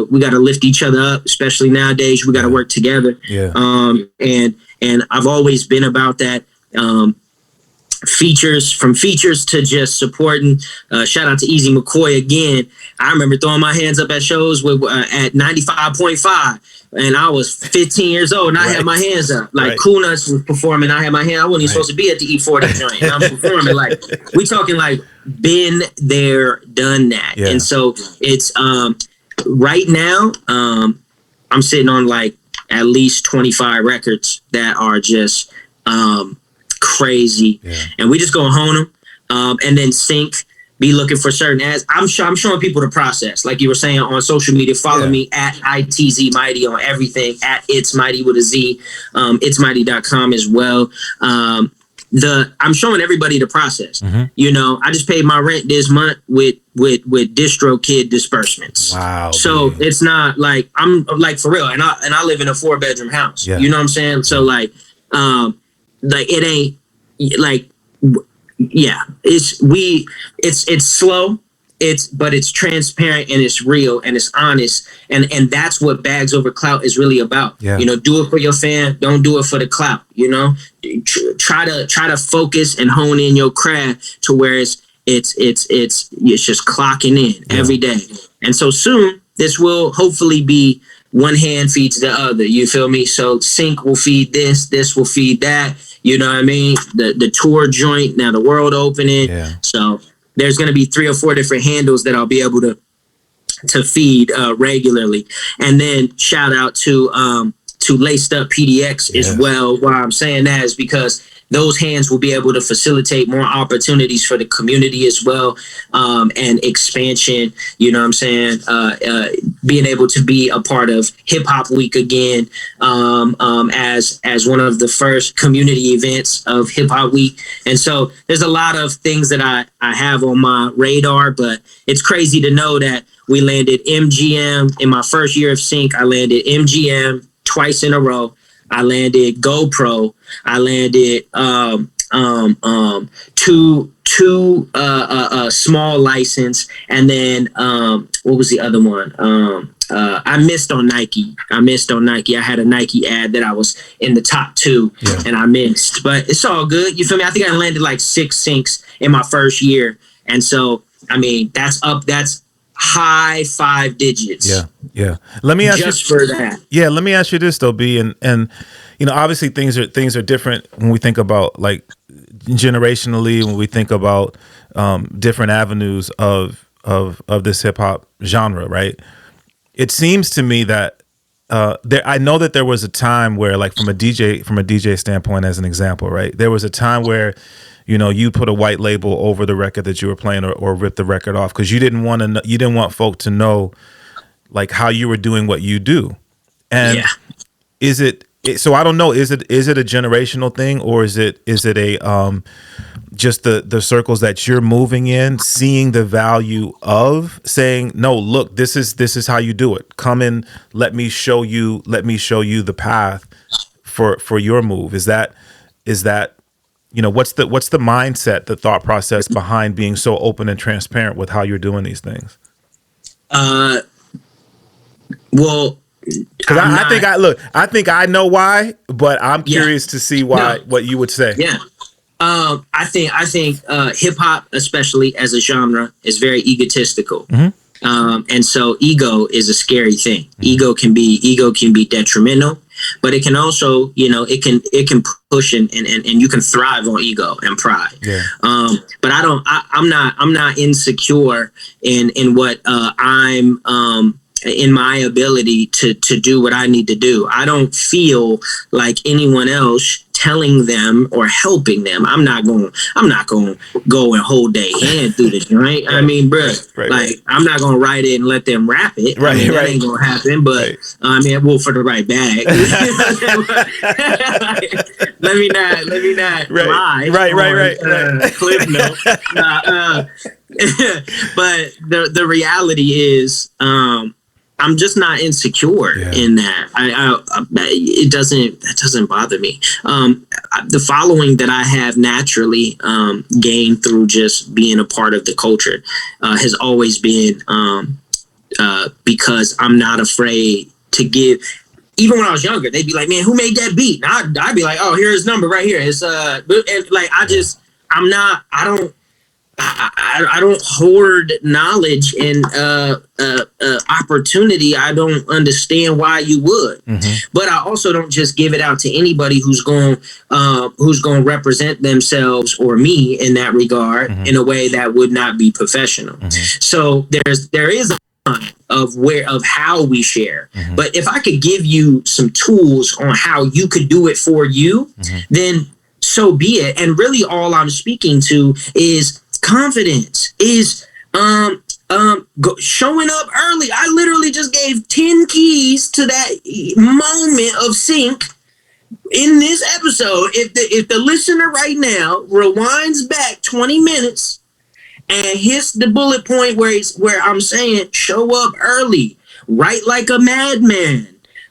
we got to lift each other up, especially nowadays. We got to work together. Yeah. And I've always been about that. Features to just supporting. Shout out to Easy McCoy again. I remember throwing my hands up at shows with at 95.5, and I was 15 years old, and I had my hands up. Like Cool Nuts was performing, I had my hand. I wasn't even supposed to be at the E40 joint, and I'm performing. Like, we talking like been there, done that. Yeah. And so it's right now, I'm sitting on like at least 25 records that are just crazy. Yeah. And we just gonna hone them and then sync, be looking for certain ads. I'm showing people the process. Like you were saying on social media, follow me at ITZ Mighty on everything, at It's Mighty with a Z, itsmighty.com as well. I'm showing everybody the process. Mm-hmm. You know, I just paid my rent this month with DistroKid disbursements. Wow. So man, it's not like I'm like for real. And I live in a 4-bedroom house. Yeah. You know what I'm saying? So like it ain't like, it's slow. But it's transparent and it's real and it's honest. And that's what Bags Over Clout is really about. Yeah. You know, do it for your fan. Don't do it for the clout. You know, try to focus and hone in your craft to where it's just clocking in every day. And so soon this will hopefully be one hand feeds the other. You feel me? So sync will feed this will feed that. You know what I mean? The tour joint, now the world opening. Yeah. So there's going to be 3 or 4 different handles that I'll be able to feed regularly. And then shout out to Laced Up PDX as well. Why I'm saying that is because those hands will be able to facilitate more opportunities for the community as well, and expansion. You know what I'm saying? Being able to be a part of Hip Hop Week again, as one of the first community events of Hip Hop Week. And so there's a lot of things that I have on my radar, but it's crazy to know that we landed MGM in my first year of Sync. I landed MGM twice in a row. I landed GoPro. I landed two small license, and then what was the other one? I missed on Nike. I had a Nike ad that I was in the top 2, and I missed. But it's all good. You feel me? I think I landed like 6 syncs in my first year, and so I mean that's high 5 digits. Yeah. Let me ask just for that. Yeah, let me ask you this though, B, and you know, obviously things are different when we think about like generationally, when we think about different avenues of this hip hop genre, right? It seems to me that I know that there was a time where, like from a DJ standpoint, as an example, right? There was a time where, you know, you put a white label over the record that you were playing, or rip the record off because you didn't want folk to know like how you were doing what you do. And so I don't know, is it a generational thing, or is it a just the circles that you're moving in, seeing the value of saying, no, look, this is how you do it. Come in, let me show you the path for your move. Is that, you know, what's the mindset, the thought process behind being so open and transparent with how you're doing these things? Well, because I think I know why, but I'm curious to see why, what you would say. Yeah. I think hip hop, especially as a genre, is very egotistical. And so ego is a scary thing. Ego can be detrimental, but it can also, you know, it can push and you can thrive on ego and pride. Yeah. But I'm not insecure in what I'm in my ability to do what I need to do. I don't feel like anyone else telling them or helping them. I'm not going to go and hold their hand through the joint. I mean, bro, I'm not going to write it and let them rap it. That ain't going to happen. But I mean, well, for the right bag. let me not lie. Right. Klyph Notes. But the reality is, I'm just not insecure in that. It doesn't bother me. The following that I have naturally gained through just being a part of the culture has always been because I'm not afraid to give. Even when I was younger, they'd be like, "Man, who made that beat?" And I'd be like, "Oh, here's his number right here." It's and like I don't hoard knowledge and opportunity. I don't understand why you would, but I also don't just give it out to anybody who's going to represent themselves or me in that regard in a way that would not be professional. So there is a of how we share. But if I could give you some tools on how you could do it for you, then so be it. And really all I'm speaking to is confidence, is showing up early. I literally just gave 10 keys to that moment of sync in this episode. If the listener right now rewinds back 20 minutes and hits the bullet point where I'm saying show up early, write like a madman,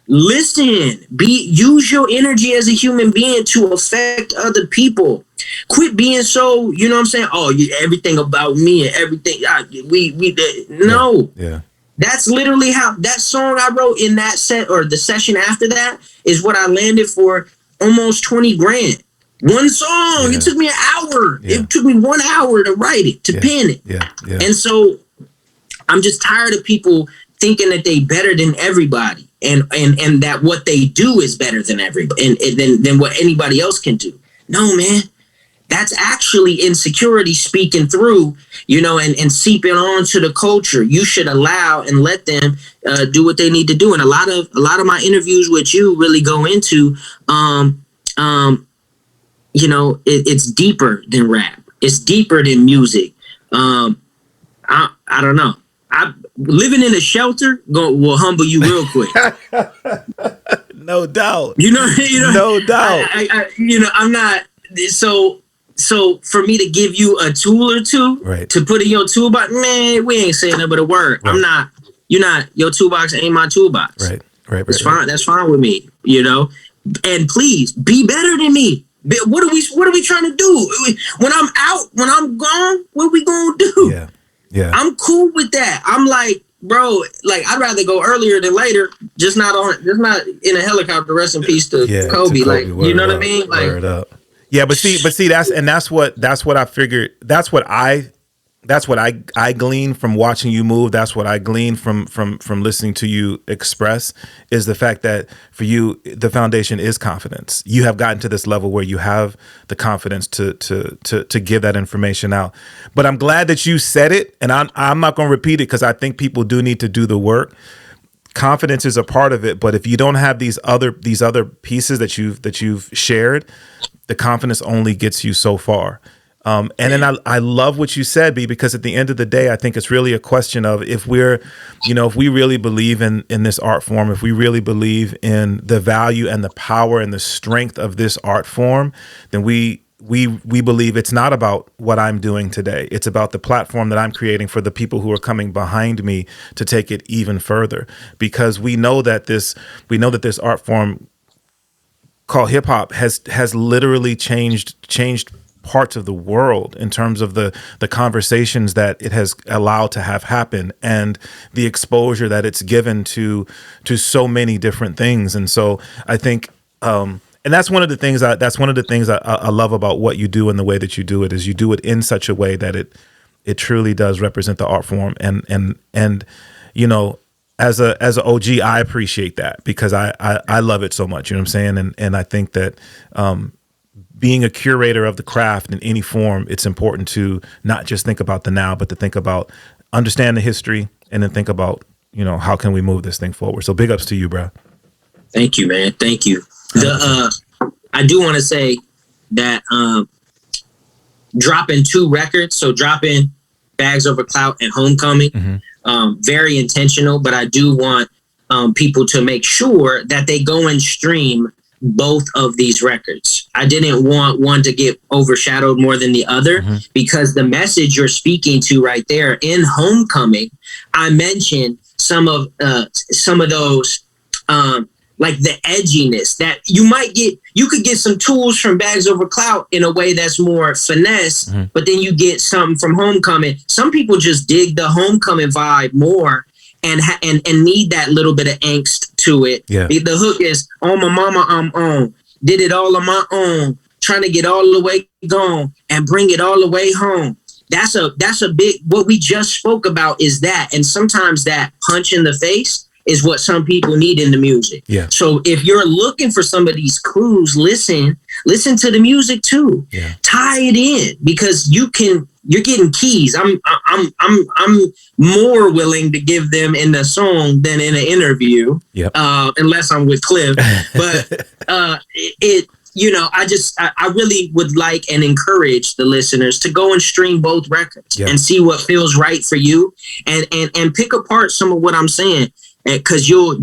listen, use your energy as a human being to affect other people. Quit being so, you know what I'm saying? Oh, everything about me and everything. No. Yeah. That's literally how that song I wrote in that set, or the session after that, is what I landed for almost 20 grand. One song. It took me an hour. It took me 1 hour to write it, to pen it. Yeah. And so I'm just tired of people thinking that they better than everybody, and that what they do is better than everybody, and than what anybody else can do. No, man. That's actually insecurity speaking through, you know, and seeping onto the culture. You should allow and let them do what they need to do. And a lot of my interviews with you really go into, you know, it's deeper than rap. It's deeper than music. I don't know. Living in a shelter will humble you real quick. No doubt. You know, no doubt. I'm not so for me to give you a tool or two to put in your toolbox, man, we ain't saying nothing but a word. Right. Your toolbox ain't my toolbox. Right. It's fine. That's fine with me, you know. And please be better than me. What are we trying to do? When I'm out, when I'm gone, what we gonna do? Yeah. I'm cool with that. I'm like, bro, like I'd rather go earlier than later, just not in a helicopter. Rest in peace to Kobe. Like, you know what I mean? Like, word up. Yeah, but see, that's what I figured. That's what I that's what I glean from watching you move. That's what I glean from listening to you express, is the fact that for you, the foundation is confidence. You have gotten to this level where you have the confidence to give that information out. But I'm glad that you said it, and I'm not going to repeat it because I think people do need to do the work. Confidence is a part of it, but if you don't have these other pieces that you've shared, the confidence only gets you so far. And then I love what you said, B, because at the end of the day, I think it's really a question of if we really believe in this art form, if we really believe in the value and the power and the strength of this art form, then we believe it's not about what I'm doing today. It's about the platform that I'm creating for the people who are coming behind me to take it even further, because we know that this art form called hip hop has literally changed parts of the world in terms of the conversations that it has allowed to have happen and the exposure that it's given to so many different things. And so I think, and that's one of the things I love about what you do and the way that you do it, is you do it in such a way that it truly does represent the art form. And you know, as a OG, I appreciate that because I love it so much. You know what I'm saying? And I think that, being a curator of the craft in any form, it's important to not just think about the now, but to think about, understand the history, and then think about, you know, how can we move this thing forward? So big ups to you, bro. Thank you, man. Thank you. I do want to say that dropping 2 records, so dropping Bags Over Clout and Homecoming, very intentional, but I do want people to make sure that they go and stream both of these records. I didn't want one to get overshadowed more than the other, because the message you're speaking to right there in Homecoming, I mentioned some of those like the edginess that you could get some tools from Bags Over Clout in a way that's more finesse, but then you get something from Homecoming. Some people just dig the Homecoming vibe more and need that little bit of angst to it. Yeah. The hook is, on my mama, I'm on. Did it all on my own. Trying to get all the way gone and bring it all the way home. That's a big, what we just spoke about is that. And sometimes that punch in the face is what some people need in the music. Yeah. So if you're looking for some of these clues, listen to the music too. Yeah. Tie it in, because you're getting keys. I'm more willing to give them in the song than in an interview. Yep. Unless I'm with Klyph. But I really would like and encourage the listeners to go and stream both records and see what feels right for you, and pick apart some of what I'm saying. Because you'll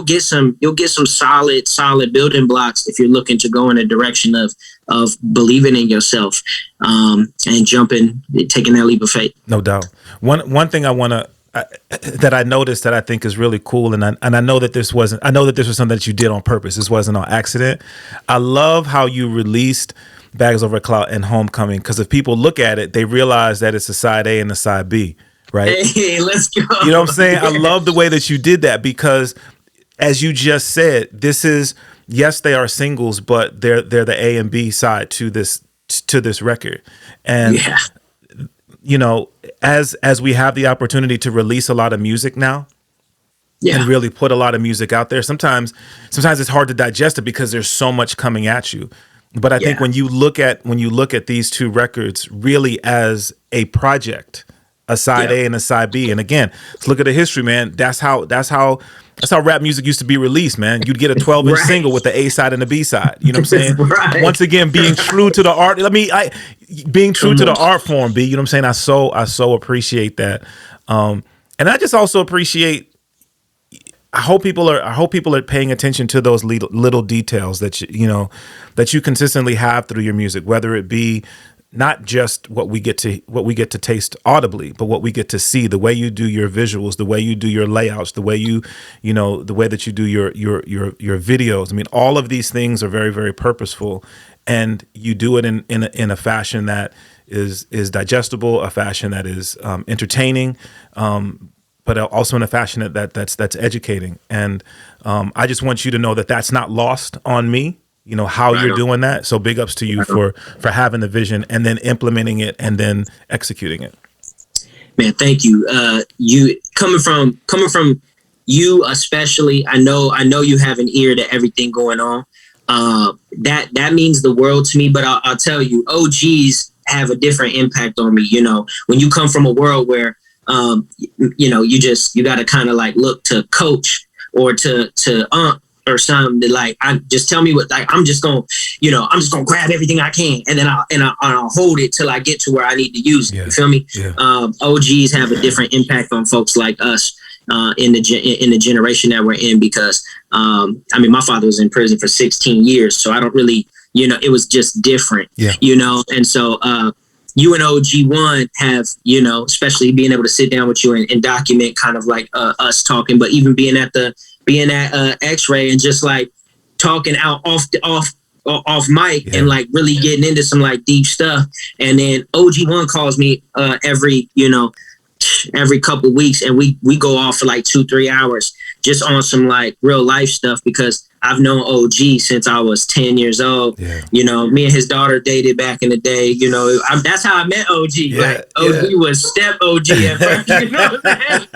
get some solid building blocks if you're looking to go in a direction of believing in yourself, and taking that leap of faith. No doubt. One thing that I noticed that I think is really cool, and I know that this was something that you did on purpose. This wasn't on accident. I love how you released Bags Over Clout and Homecoming, because if people look at it, they realize that it's a side A and a side B. Right. Hey, let's go. You know what I'm saying? I love the way that you did that, because as you just said, yes, they are singles, but they're the A and B side to this record. And you know, as we have the opportunity to release a lot of music now, and really put a lot of music out there, sometimes it's hard to digest it because there's so much coming at you. But I think when you look at these 2 records really as a project, a side A and a side B. And again, let's look at the history, man. That's how rap music used to be released, man. You'd get a 12-inch single with the A side and the B side. You know what I'm saying? Right. Once again, being true to the art. Being true to the art form, B. You know what I'm saying? I so appreciate that. And I just also appreciate. I hope people are paying attention to those little details that you consistently have through your music, whether it be not just what we get to taste audibly, but what we get to see, the way you do your visuals, the way you do your layouts, the way the way that you do your videos. I mean, all of these things are very, very purposeful, and you do it in a fashion that is digestible, a fashion that is entertaining, but also in a fashion that's educating. And I just want you to know that that's not lost on me. how you're doing that. So big ups to you for having the vision and then implementing it and then executing it. Man, thank you. You coming from you especially. I know you have an ear to everything going on. That means the world to me. But I'll tell you, OGs have a different impact on me. When you come from a world where you got to kind of like look to coach or to or something to like, I just tell me what, like, I'm just gonna grab everything I can and then I'll hold it till I get to where I need to use it. You feel me? Yeah. OGs have a different impact on folks like us in the generation that we're in, because my father was in prison for 16 years, so I don't really, it was just different. Yeah. And so you and OG1 have, especially being able to sit down with you and document kind of like us talking, but even being at X-Ray and just like talking out off mic and like really getting into some like deep stuff. And then OG1 calls me every couple of weeks, and we go off for like 2-3 hours just on some like real life stuff, because I've known OG since I was 10 years old. Yeah. Me and his daughter dated back in the day. That's how I met OG. Yeah, like OG was step OG at first. You know what I'm saying?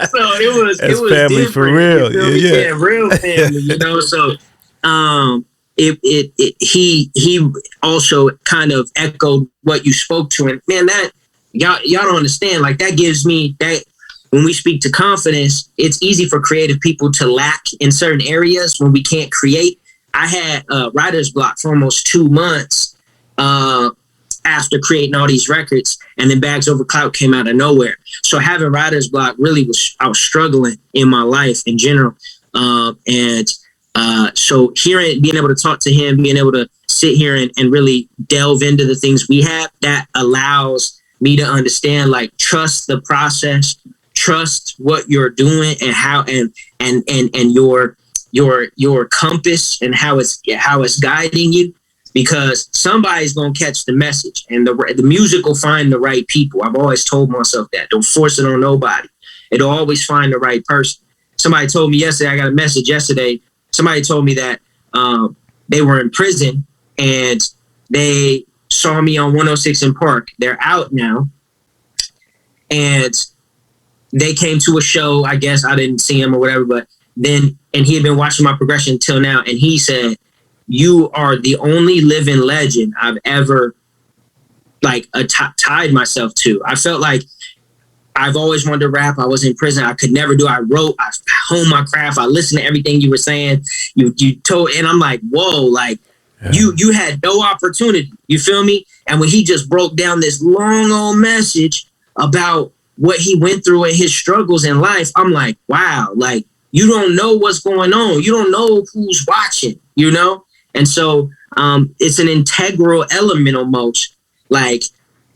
So it was family different, for real. Yeah, real family. So he also kind of echoed what you spoke to, and man, that y'all don't understand. Like, that gives me that. When we speak to confidence, it's easy for creative people to lack in certain areas when we can't create. I had writer's block for almost 2 months after creating all these records, and then Bags Over Clout came out of nowhere. So having writer's block really I was struggling in my life in general. So being able to talk to him, being able to sit here and really delve into the things we have, that allows me to understand, like, trust the process, trust what you're doing and how and your compass and how it's guiding you, because somebody's gonna catch the message, and the music will find the right people. I've always told myself that. Don't force it on nobody. It'll always find the right person. Somebody told me yesterday, I got a message yesterday. Somebody told me that they were in prison and they saw me on 106 in Park. They're out now. And they came to a show. I guess I didn't see him or whatever, but then, and he had been watching my progression till now. And he said, "You are the only living legend I've ever like tied myself to." I felt like I've always wanted to rap. I was in prison. I could never do it. I wrote, I honed my craft. I listened to everything you were saying. You told, and I'm like, whoa, like, you had no opportunity. You feel me? And when he just broke down this long old message about what he went through and his struggles in life, I'm like, wow, like, you don't know what's going on. You don't know who's watching, And so it's an integral element almost. Like,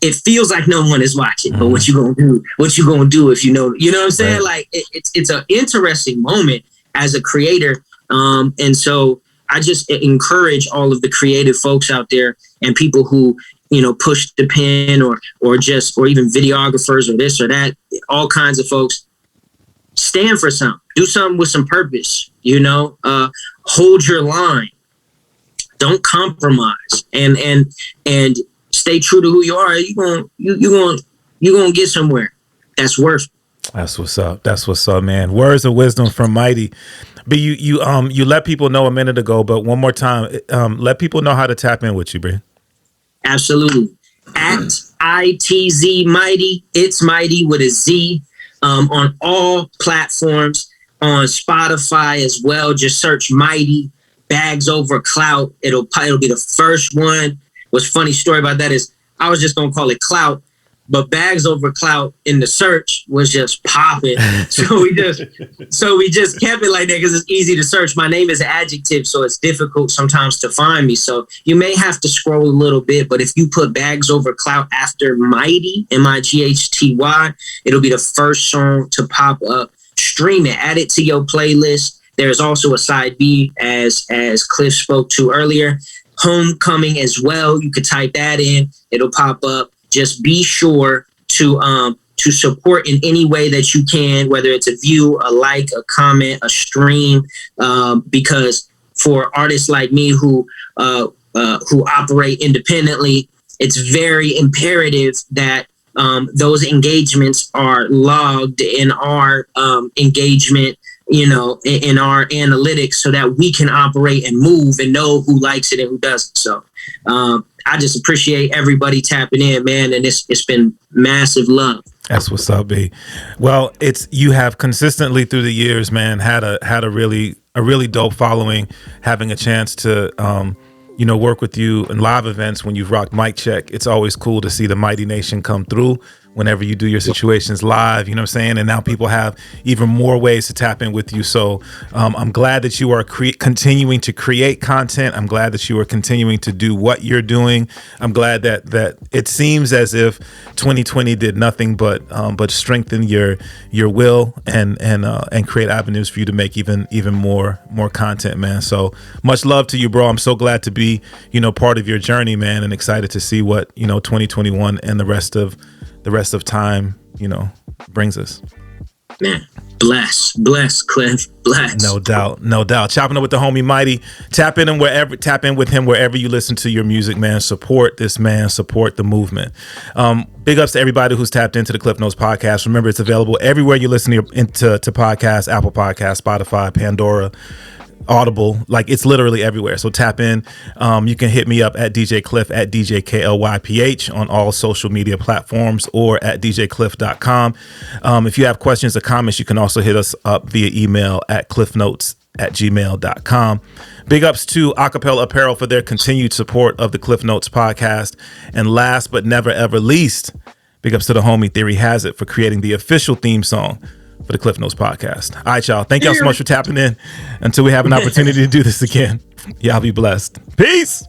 it feels like no one is watching, but what you gonna do? What you gonna do if you know? You know what I'm saying? Right. Like, it's an interesting moment as a creator. And so I just encourage all of the creative folks out there and people who, push the pen or even videographers or this or that, all kinds of folks, stand for something, do something with some purpose, hold your line, don't compromise, and stay true to who you are. You're gonna get somewhere. That's worth it. That's what's up. That's what's up, man. Words of wisdom from Mighty. But you let people know a minute ago, but one more time, let people know how to tap in with you, Bree. Absolutely. At ITZ Mighty. It's Mighty with a Z. On all platforms, on Spotify as well. Just search Mighty, Bags Over Clout. It'll be the first one. What's funny story about that is I was just gonna call it Clout, but Bags Over Clout in the search was just popping. So we just kept it like that because it's easy to search. My name is an adjective, so it's difficult sometimes to find me. So you may have to scroll a little bit, but if you put Bags Over Clout after Mighty, MIGHTY, it'll be the first song to pop up. Stream it, add it to your playlist. There's also a side B, as Klyph spoke to earlier. Homecoming as well. You could type that in. It'll pop up. Just be sure to support in any way that you can, whether it's a view, a like, a comment, a stream, because for artists like me who operate independently, it's very imperative that those engagements are logged in our engagement, in our analytics, so that we can operate and move and know who likes it and who doesn't. So I just appreciate everybody tapping in, man, and it's been massive love. That's what's up, B. Well, you have consistently through the years, man, had a really dope following. Having a chance to work with you in live events when you've rocked Mic Check, it's always cool to see the Mighty Nation come through whenever you do your situations live, you know what I'm saying? And now people have even more ways to tap in with you. So I'm glad that you are continuing to create content. I'm glad that you are continuing to do what you're doing. I'm glad that it seems as if 2020 did nothing but strengthen your will and create avenues for you to make even more content, man. So much love to you, bro. I'm so glad to be, part of your journey, man, and excited to see what, 2021 and the rest of time, brings us. Man, bless Klyph, bless. No doubt. Chopping up with the homie Mighty. Tap in with him wherever you listen to your music, man. Support this man, support the movement. Big ups to everybody who's tapped into the Klyph Notes podcast. Remember, it's available everywhere you listen to podcasts, Apple Podcasts, Spotify, Pandora, Audible, like it's literally everywhere. So tap in. You can hit me up at DJ Klyph at DJ Klyph on all social media platforms, or at djklyph.com. If you have questions or comments, you can also hit us up via email at klyphnotes@gmail.com. Big ups to Akepele Apparel for their continued support of the Klyph Notes podcast. And last but never ever least, big ups to the homie Theory Hazit for creating the official theme song for the Klyph Notes podcast. All right, y'all. Thank y'all so much for tapping in. Until we have an opportunity to do this again, y'all be blessed. Peace.